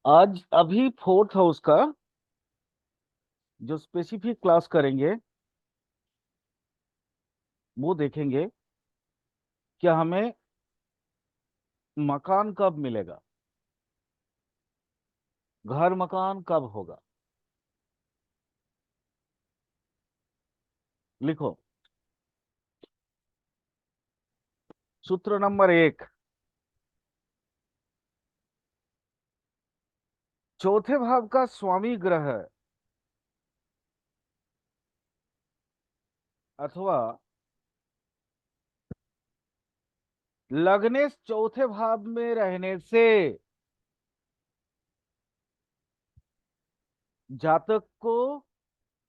आज अभी fourth house का जो स्पेसिफिक क्लास करेंगे वो देखेंगे कि हमें मकान कब मिलेगा, घर मकान कब होगा। लिखो। सूत्र नंबर 1, चौथे भाव का स्वामी ग्रह अथवा लग्नेश चौथे भाव में रहने से जातक को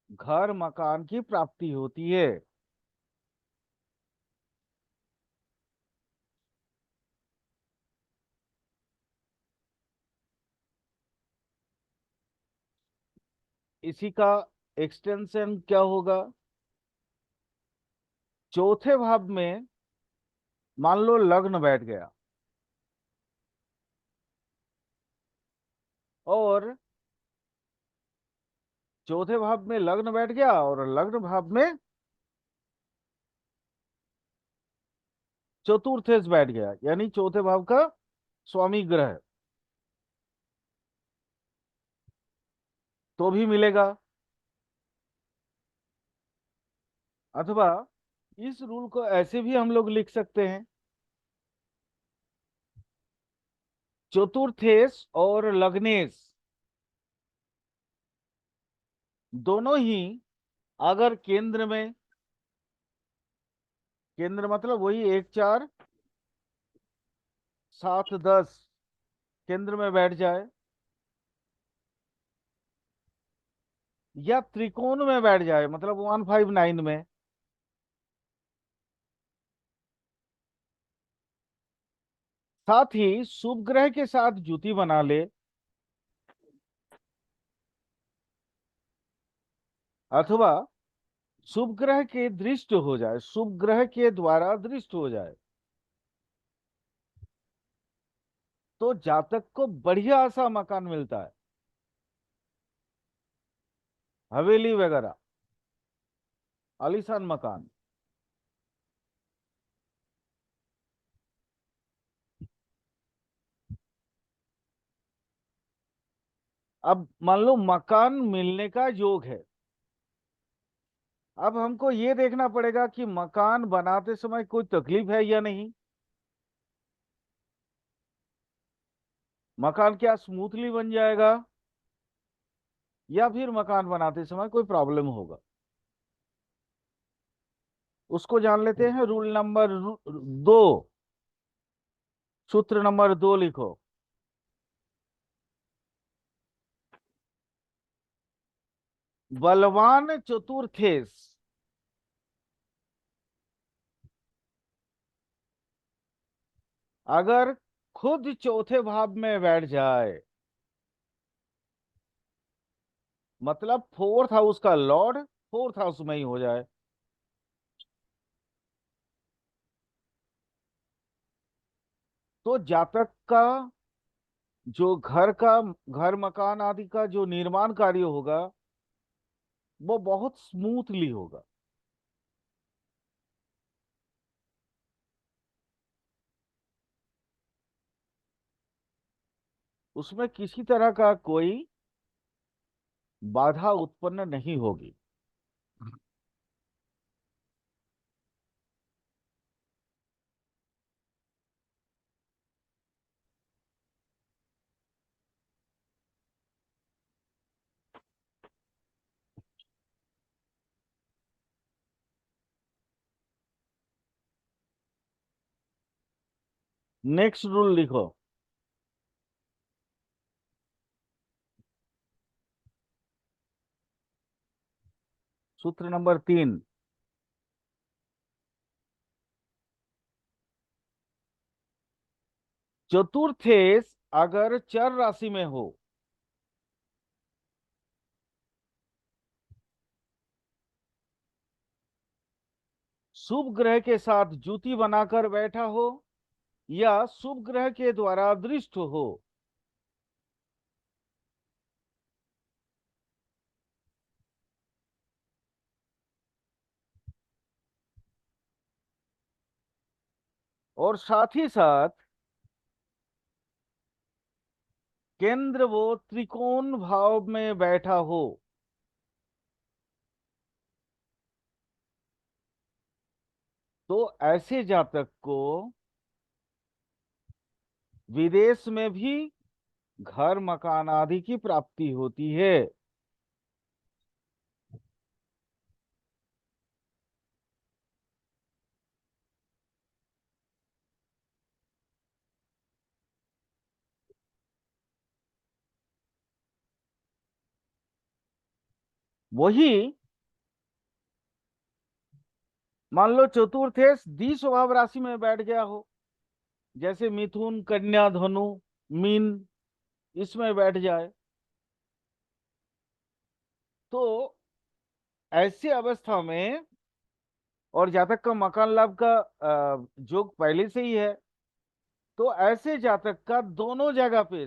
घर मकान की प्राप्ति होती है। इसी का एक्सटेंशन क्या होगा? चौथे भाव में मान लो लग्न बैठ गया और चौथे भाव में लग्न बैठ गया और लग्न भाव में चतुर्थेश बैठ गया, यानी चौथे भाव का स्वामी ग्रह, तो भी मिलेगा। अथवा इस रूल को ऐसे भी हम लोग लिख सकते हैं, चतुर्थेश और लग्नेश दोनों ही अगर केंद्र में, केंद्र मतलब वही 1 4 7 10 केंद्र में बैठ जाए या त्रिकोण में बैठ जाए मतलब 159 में, साथ ही शुभ ग्रह के साथ जुति बना ले अथवा शुभ ग्रह के दृष्ट हो जाए, शुभ ग्रह के द्वारा दृष्ट हो जाए, तो जातक को बढ़िया सा मकान मिलता है, हवेली वगैरह, आलीशान मकान। अब मान लो मकान मिलने का योग है, अब हमको ये देखना पड़ेगा कि मकान बनाते समय कोई तकलीफ है या नहीं, मकान क्या स्मूथली बन जाएगा या फिर मकान बनाते समय कोई प्रॉब्लम होगा। उसको जान लेते हैं। रूल नंबर 2, सूत्र नंबर 2 लिखो। बलवान चतुर्थेश अगर खुद चौथे भाव में बैठ जाए, मतलब फोर्थ हाउस का लॉर्ड फोर्थ हाउस में ही हो जाए, तो जातक का जो घर मकान आदि का जो निर्माण कार्य होगा वो बहुत स्मूथली होगा। उसमें किसी तरह का कोई बाधा उत्पन्न नहीं होगी। नेक्स्ट रूल लिखो। सूत्र नंबर 3, चतुर्थेश अगर चर राशि में हो, शुभ ग्रह के साथ जुति बनाकर बैठा हो या शुभ ग्रह के द्वारा दृष्ट हो, और साथ ही साथ केंद्र वो त्रिकोण भाव में बैठा हो, तो ऐसे जातक को विदेश में भी घर मकान आदि की प्राप्ति होती है। वही मान लो चतुर्थेश स्वभाव राशि में बैठ गया हो, जैसे मिथुन, कन्या, धनु, मीन, इसमें बैठ जाए, तो ऐसी अवस्था में, और जातक का मकान लाभ का योग पहले से ही है, तो ऐसे जातक का दोनों जगह पे,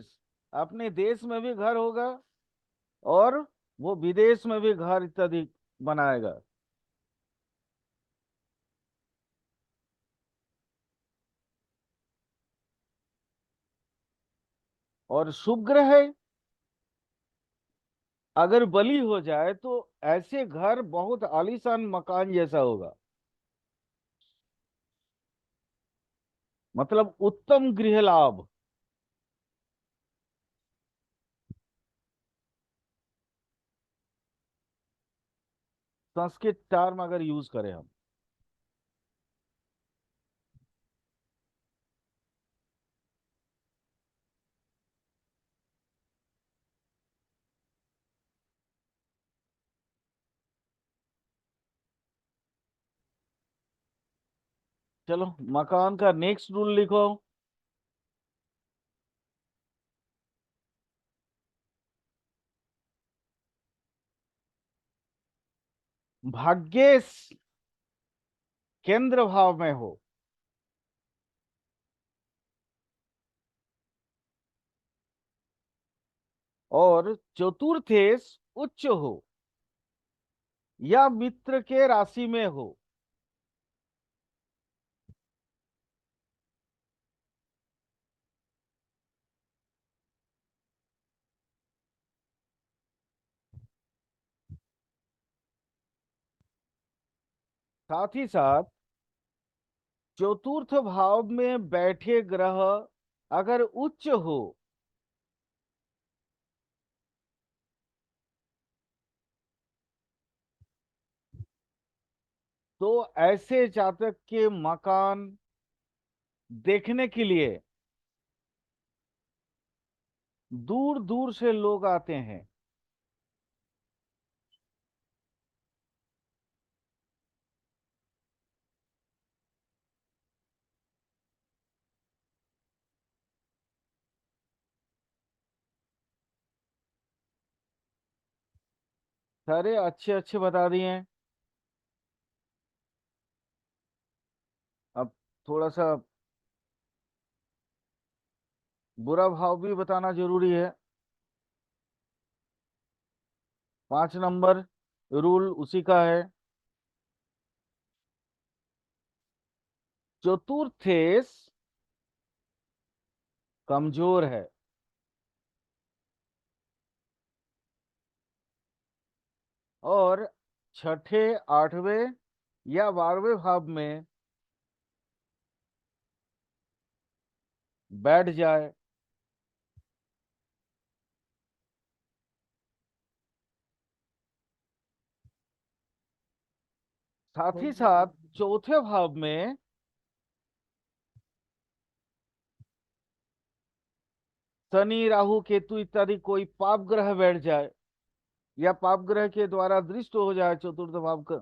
अपने देश में भी घर होगा और वो विदेश में भी घर इत्यादि बनाएगा। और शुभ ग्रह अगर बली हो जाए तो ऐसे घर बहुत आलीशान मकान जैसा होगा, मतलब उत्तम गृह लाभ। संस्कृत टर्म अगर यूज करें हम। चलो मकान का नेक्स्ट रूल लिखो। भाग्येश केंद्र भाव में हो और चतुर्थेश उच्च हो या मित्र के राशि में हो, साथ ही साथ चतुर्थ भाव में बैठे ग्रह अगर उच्च हो, तो ऐसे जातक के मकान देखने के लिए दूर दूर से लोग आते हैं। सारे अच्छे अच्छे बता दिए हैं। अब थोड़ा सा बुरा भाव भी बताना जरूरी है। 5 नंबर रूल उसी का है। चतुर्थेश कमजोर है और छठे, आठवें या 12वें भाव में बैठ जाए, साथ ही साथ चौथे भाव में शनि, राहु, केतु इत्यादि कोई पाप ग्रह बैठ जाए या पाप ग्रह के द्वारा दृष्ट हो जाए चतुर्थ भाव का,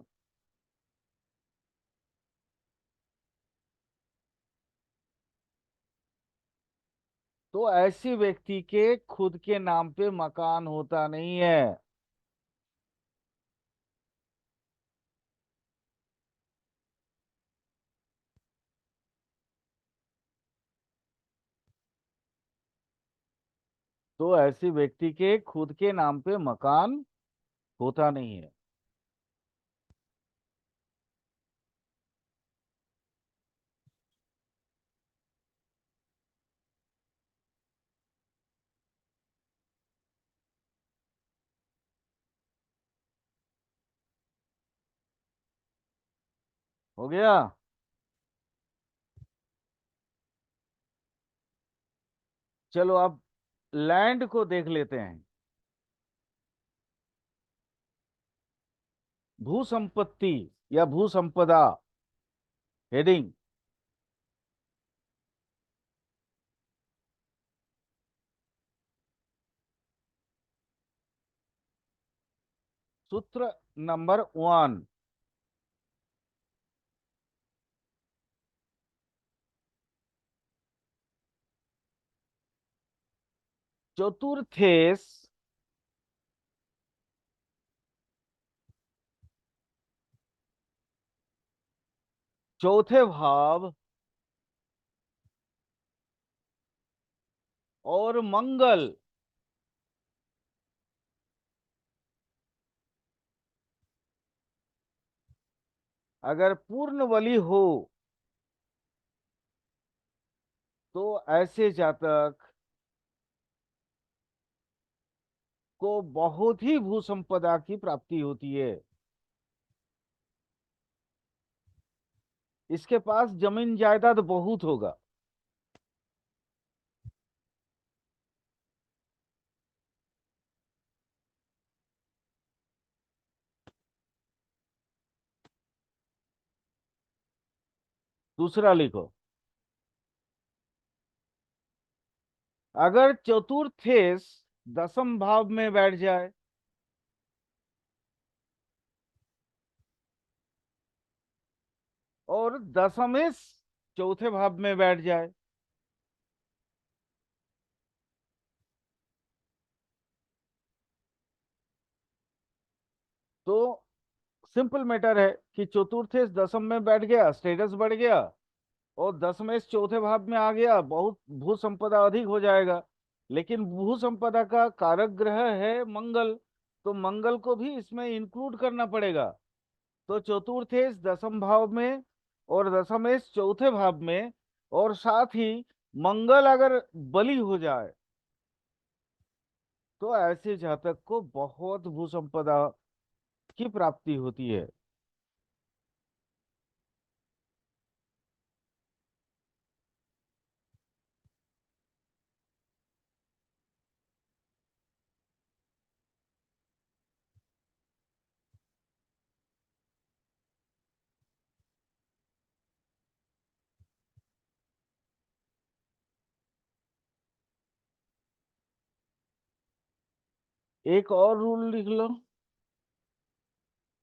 तो ऐसे व्यक्ति के खुद के नाम पे मकान होता नहीं है। तो ऐसे व्यक्ति के खुद के नाम पे मकान होता नहीं है। हो गया। चलो अब लैंड को देख लेते हैं। भू संपत्ति या भू संपदा हेडिंग। सूत्र नंबर 1। चतुर्थेस चौथे भाव और मंगल अगर पूर्ण बली हो तो ऐसे जातक को बहुत ही भू संपदा की प्राप्ति होती है। इसके पास जमीन जायदाद बहुत होगा। दूसरा लिखो। अगर चतुर्थेस दसम भाव में बैठ जाए और दशमेश चौथे भाव में बैठ जाए तो सिंपल मैटर है कि चतुर्थेश दसम में बैठ गया, स्टेटस बढ़ गया, और दसमेश चौथे भाव में आ गया, बहुत भू संपदा अधिक हो जाएगा। लेकिन भू संपदा का कारक ग्रह है मंगल, तो मंगल को भी इसमें इंक्लूड करना पड़ेगा। तो चतुर्थेश दसम भाव में और दशमेश चौथे भाव में, और साथ ही मंगल अगर बली हो जाए तो ऐसे जातक को बहुत भू संपदा की प्राप्ति होती है। एक और रूल लिख लो।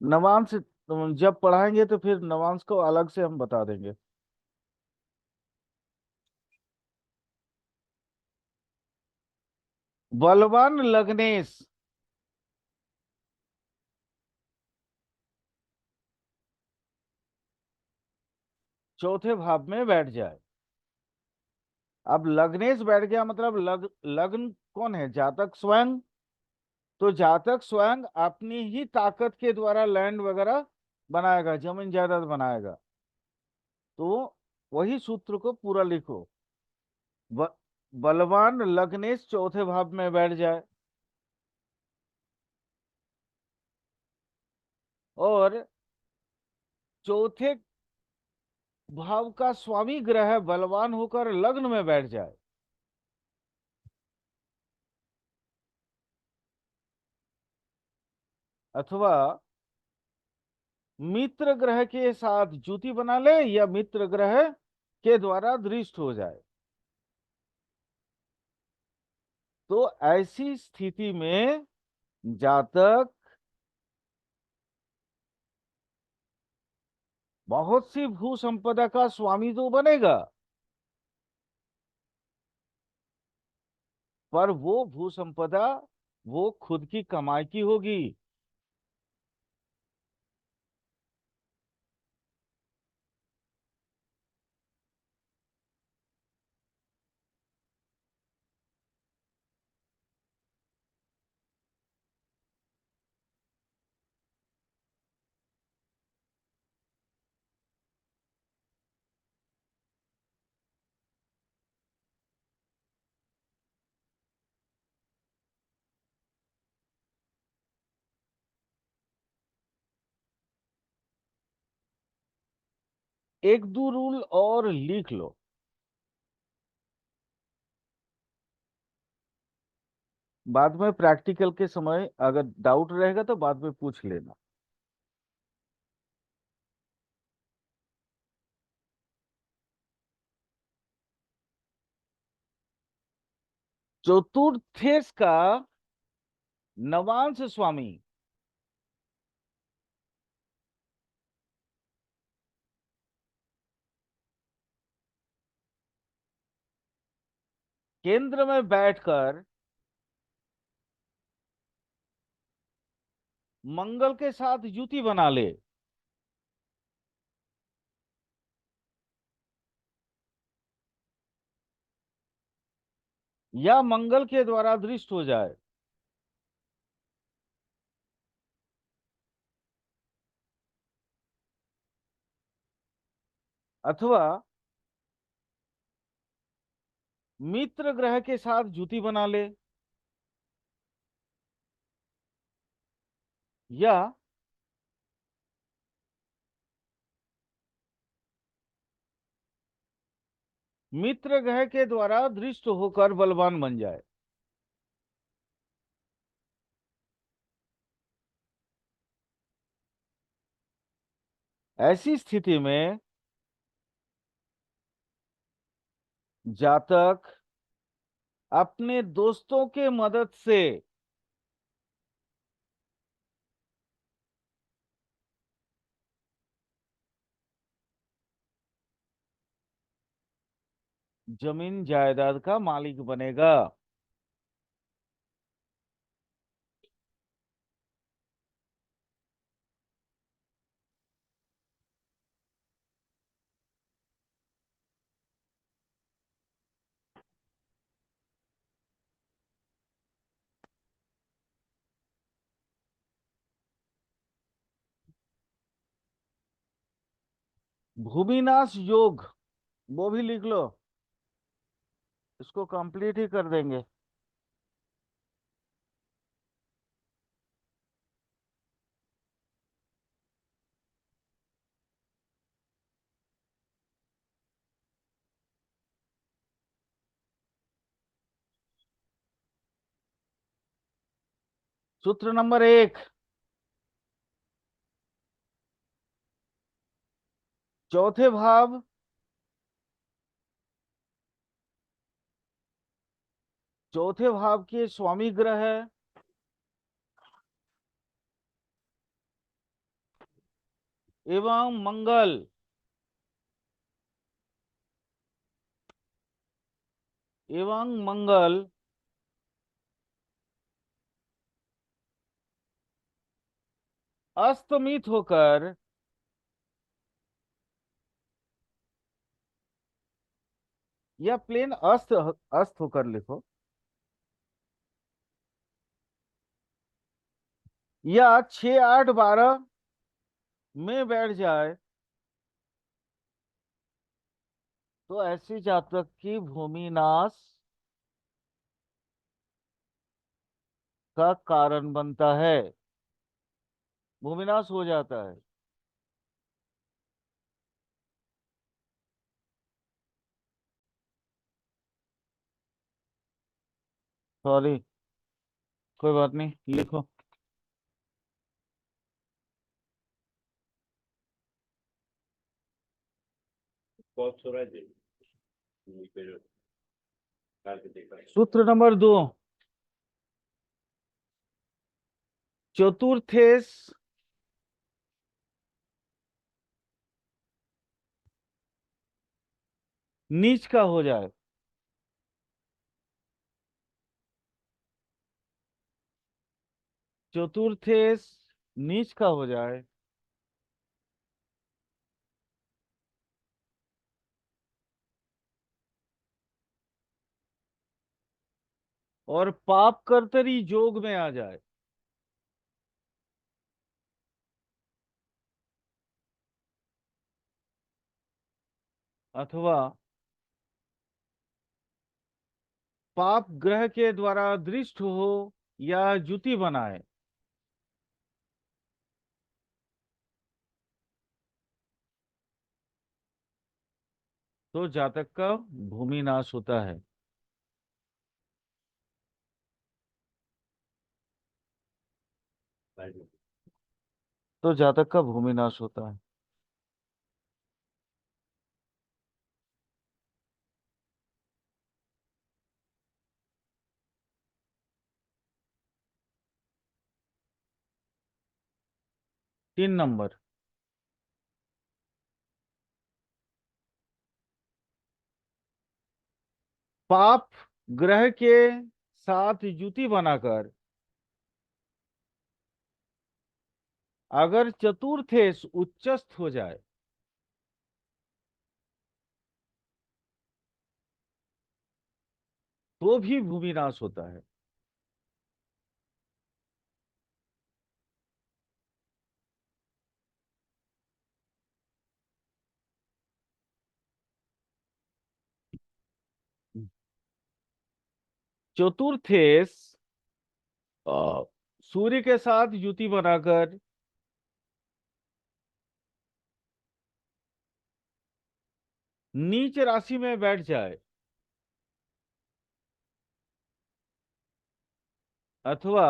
नवांश जब पढ़ाएंगे तो फिर नवांश को अलग से हम बता देंगे। बलवान लग्नेश चौथे भाव में बैठ जाए। अब लग्नेश बैठ गया मतलब लग्न कौन है? जातक स्वयं। तो जातक स्वयं अपनी ही ताकत के द्वारा लैंड वगैरह बनाएगा, जमीन जायदाद बनाएगा। तो वही सूत्र को पूरा लिखो। ब, बलवान लग्नेश चौथे भाव में बैठ जाए और चौथे भाव का स्वामी ग्रह बलवान होकर लग्न में बैठ जाए, अथवा मित्र ग्रह के साथ जुति बना ले या मित्र ग्रह के द्वारा दृष्ट हो जाए। तो ऐसी स्थिति में जातक बहुत सी भू संपदा का स्वामी तो बनेगा, पर वो भू संपदा वो खुद की कमाई की होगी। एक दो रूल और लिख लो। बाद में प्रैक्टिकल के समय अगर डाउट रहेगा तो बाद में पूछ लेना। चतुर्थेश का नवांश स्वामी केंद्र में बैठकर मंगल के साथ युति बना ले, या मंगल के द्वारा दृष्ट हो जाए, अथवा मित्र ग्रह के साथ युति बना ले, या मित्र ग्रह के द्वारा दृष्ट होकर बलवान बन जाए। ऐसी स्थिति में जातक अपने दोस्तों के मदद से जमीन जायदाद का मालिक बनेगा। भूमिनाश योग, वो भी लिख लो, इसको कंप्लीट ही कर देंगे। सूत्र नंबर 1, चौथे भाव चौथे भाव के स्वामी ग्रह है एवं मंगल एवं मंगल अस्तमित होकर या प्लेन अस्त अस्त होकर लिखो, या 6 8 12 में बैठ जाए, तो ऐसी जातक की भूमिनाश का कारण बनता है, भूमिनाश हो जाता है। सॉरी, कोई बात नहीं, लिखो। सूत्र नंबर 2, चतुर्थेश नीच का हो जाए, चतुर्थेश नीच का हो जाए, और पाप कर्तरी जोग में आ जाए, अथवा पाप ग्रह के द्वारा दृष्ट हो या जुति बनाए, तो जातक का भूमि नाश होता है। तो जातक का भूमि नाश होता है। 3 नंबर। पाप ग्रह के साथ युति बनाकर अगर चतुर्थेश उच्चस्थ हो जाए तो भी भूमि नाश होता है। चतुर्थेश अ, सूर्य के साथ युति बनाकर नीच राशि में बैठ जाए, अथवा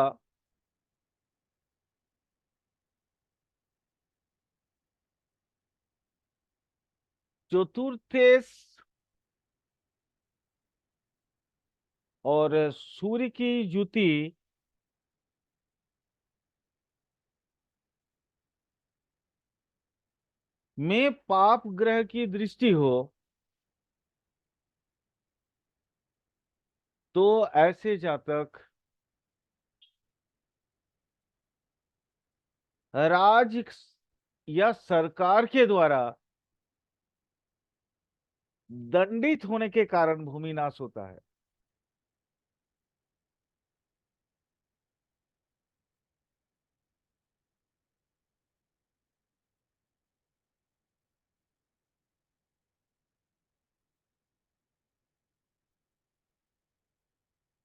चतुर्थेश और सूर्य की युति में पाप ग्रह की दृष्टि हो, तो ऐसे जातक राज या सरकार के द्वारा दंडित होने के कारण भूमि नाश होता है।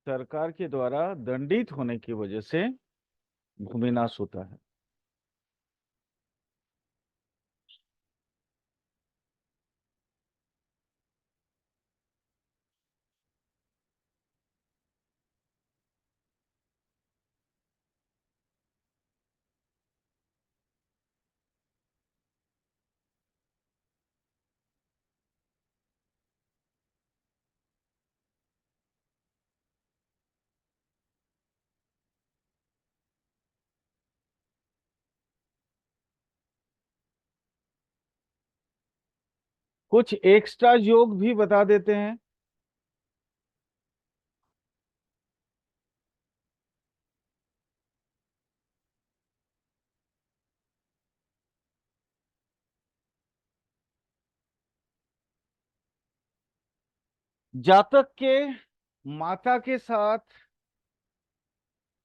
सरकार के द्वारा दंडित होने की वजह से भूमि नाश होता है। कुछ एक्स्ट्रा योग भी बता देते हैं। जातक के माता के साथ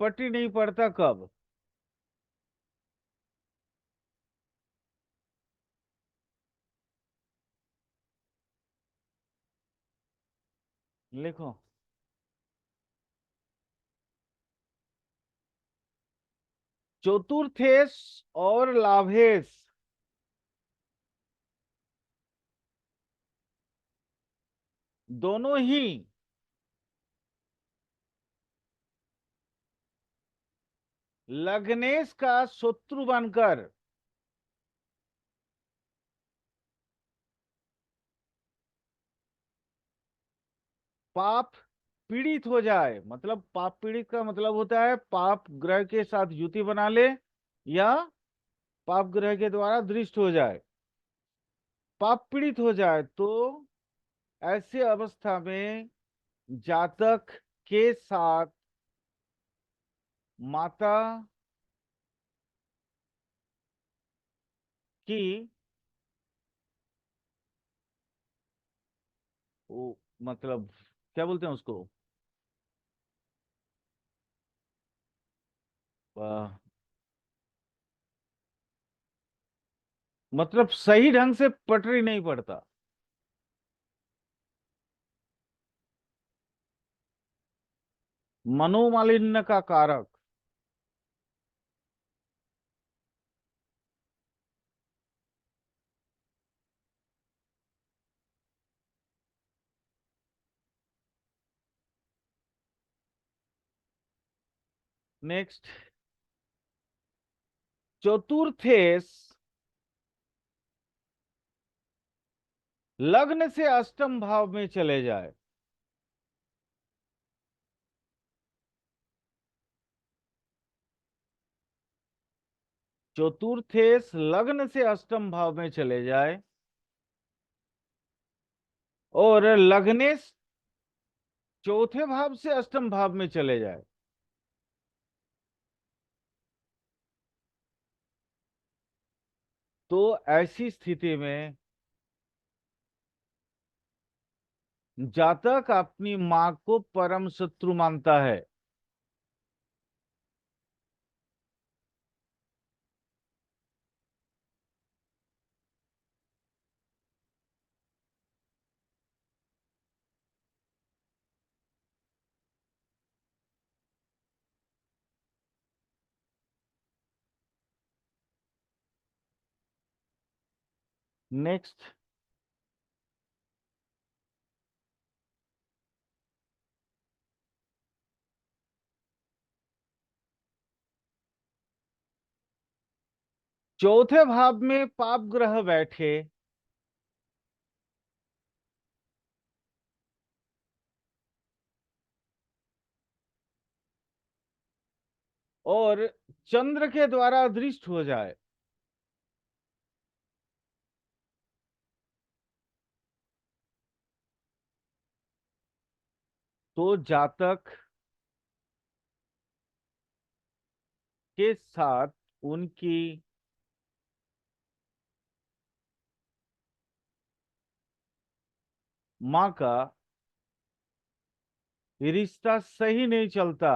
पति नहीं पड़ता कब? लिखो। चतुर्थेश और लाभेश दोनों ही लग्नेश का शत्रु बनकर पाप पीड़ित हो जाए, मतलब पाप पीड़ित का मतलब होता है पाप ग्रह के साथ युति बना ले या पाप ग्रह के द्वारा दृष्ट हो जाए, पाप पीड़ित हो जाए, तो ऐसे अवस्था में जातक के साथ माता की वो, मतलब क्या बोलते हैं उसको, आ, मतलब सही ढंग से पटरी नहीं पड़ता। मनोमालिन्य का कारक। नेक्स्ट, चतुर्थेस लग्न से अष्टम भाव में चले जाए। चतुर्थेस लग्न से अष्टम भाव में चले जाए और लग्नेश चौथे भाव से अष्टम भाव में चले जाए, तो ऐसी स्थिति में जातक अपनी मां को परम शत्रु मानता है। नेक्स्ट, चौथे भाव में पाप ग्रह बैठे और चंद्र के द्वारा दृष्ट हो जाए, तो जातक के साथ उनकी मां का रिश्ता सही नहीं चलता,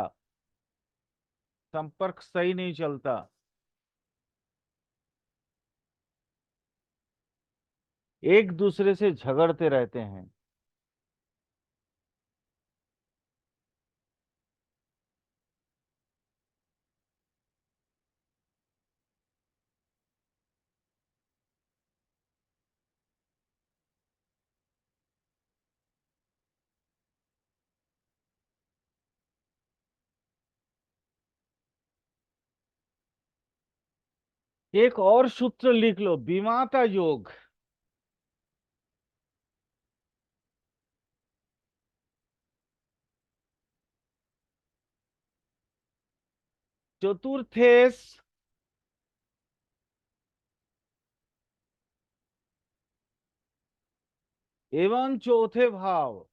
संपर्क सही नहीं चलता। एक दूसरे से झगड़ते रहते हैं। एक और सूत्र लिख लो, विमाता योग। चतुर्थेश एवं चौथे भाव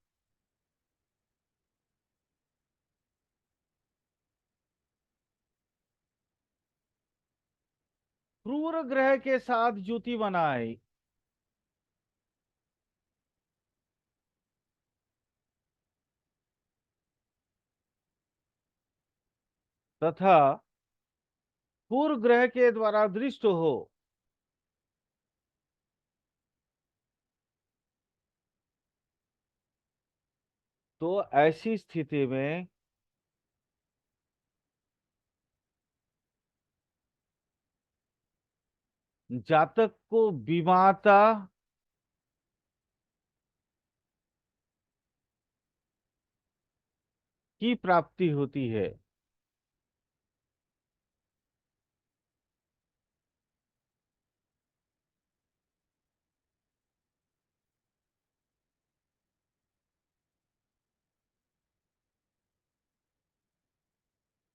क्रूर ग्रह के साथ युति बनाए, तथा क्रूर ग्रह के द्वारा दृष्ट हो, तो ऐसी स्थिति में जातक को विमाता की प्राप्ति होती है।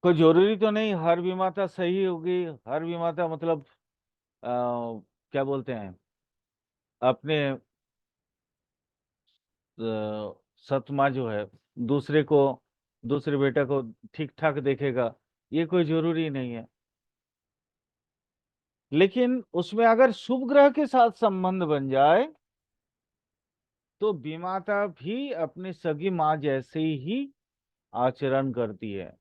कोई जरूरी तो नहीं हर विमाता सही होगी, हर विमाता मतलब क्या बोलते हैं, अपने सतमा जो है दूसरे को, दूसरे बेटा को ठीक ठाक देखेगा, ये कोई जरूरी नहीं है। लेकिन उसमें अगर शुभ ग्रह के साथ संबंध बन जाए तो विमाता भी अपनी सगी माँ जैसे ही आचरण करती है।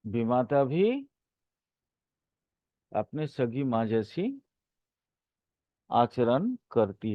विमाता भी अपने सगी माँ जैसी आचरण करती है।